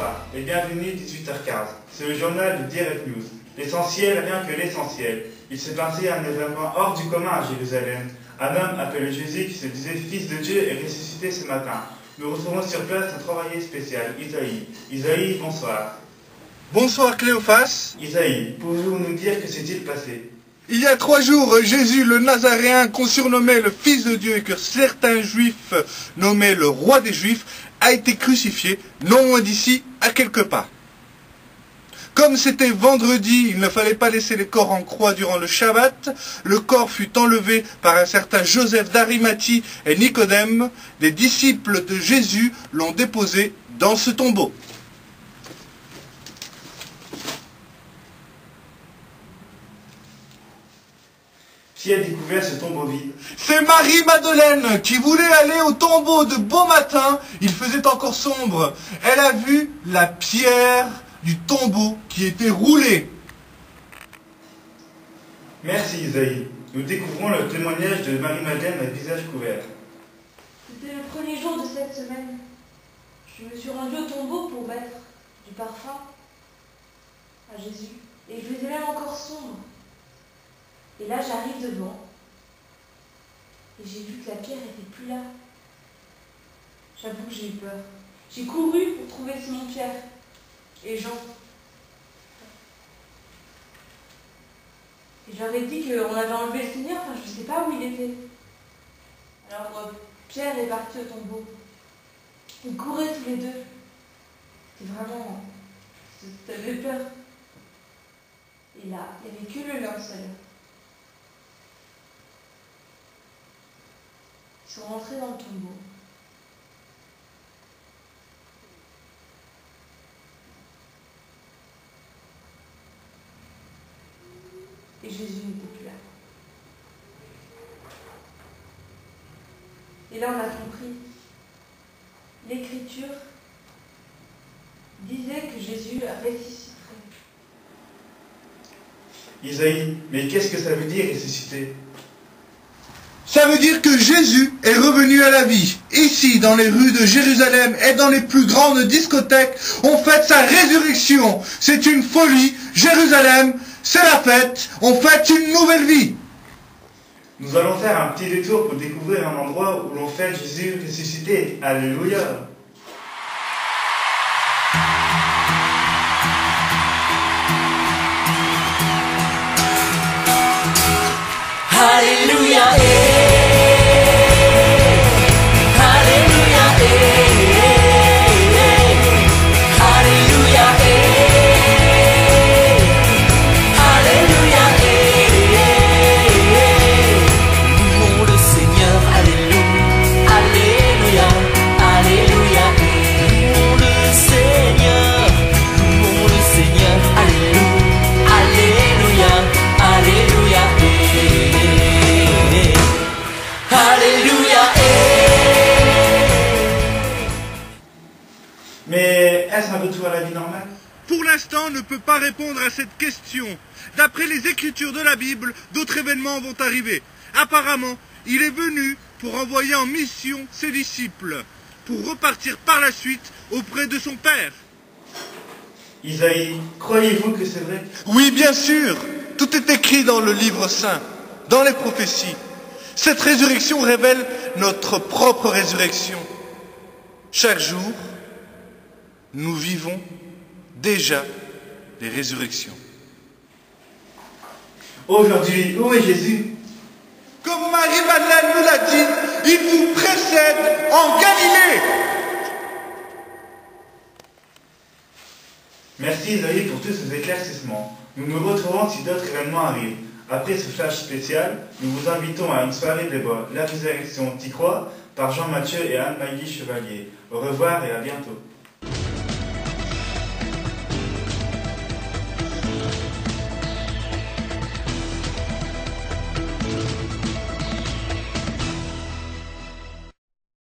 Bonsoir et bienvenue 18h15. C'est le journal de Direct News. L'essentiel, rien que l'essentiel. Il s'est passé un événement hors du commun à Jérusalem. Un homme appelé Jésus qui se disait fils de Dieu est ressuscité ce matin. Nous retrouvons sur place notre envoyé spécial, Isaïe. Isaïe, bonsoir. Bonsoir Cléophas. Isaïe, pouvez-vous nous dire que s'est-il passé? Il y a 3 jours, Jésus le Nazaréen, qu'on surnommait le Fils de Dieu et que certains Juifs nommaient le Roi des Juifs, a été crucifié, non loin d'ici, à quelques pas. Comme c'était vendredi, il ne fallait pas laisser les corps en croix durant le Shabbat, le corps fut enlevé par un certain Joseph d'Arimathie et Nicodème. Les disciples de Jésus l'ont déposé dans ce tombeau. Qui a découvert ce tombeau vide? C'est Marie-Madeleine qui voulait aller au tombeau de beau matin. Il faisait encore sombre. Elle a vu la pierre du tombeau qui était roulée. Merci Isaïe. Nous découvrons le témoignage de Marie-Madeleine à visage couvert. C'était le premier jour de cette semaine. Je me suis rendue au tombeau pour mettre du parfum à Jésus. Et il faisait même encore sombre. Et là, j'arrive devant. Et j'ai vu que la pierre n'était plus là. J'avoue que j'ai eu peur. J'ai couru pour trouver Simon-Pierre et Jean. Et je leur ai dit qu'on avait enlevé le Seigneur, enfin je ne sais pas où il était. Alors Pierre est parti au tombeau. Ils couraient tous les deux. C'était vraiment... T'avais peur. Et là, il n'y avait que le linceul. Ils sont rentrés dans le tombeau. Et Jésus n'était plus là. Et là, on a compris. L'Écriture disait que Jésus ressusciterait. Isaïe, mais qu'est-ce que ça veut dire ressusciter? Ça veut dire que Jésus est revenu à la vie. Ici, dans les rues de Jérusalem et dans les plus grandes discothèques, on fête sa résurrection. C'est une folie. Jérusalem, c'est la fête. On fête une nouvelle vie. Nous allons faire un petit détour pour découvrir un endroit où l'on fête Jésus ressuscité. Alléluia. Alléluia. Mais est-ce un retour à la vie normale? Pour l'instant, on ne peut pas répondre à cette question. D'après les Écritures de la Bible, d'autres événements vont arriver. Apparemment, il est venu pour envoyer en mission ses disciples, pour repartir par la suite auprès de son Père. Isaïe, croyez-vous que c'est vrai? Oui, bien sûr. Tout est écrit dans le livre saint, dans les prophéties. Cette résurrection révèle notre propre résurrection. Chaque jour, nous vivons déjà les résurrections. Aujourd'hui, où est Jésus? Comme Marie-Madeleine nous l'a dit, il vous précède en Galilée. Merci Isaïe pour tous ces éclaircissements. Nous nous retrouvons si d'autres événements arrivent. Après ce flash spécial, nous vous invitons à une soirée débat, La Résurrection, t'y crois, par Jean Mathieu et Anne-Maggie Chevalier. Au revoir et à bientôt.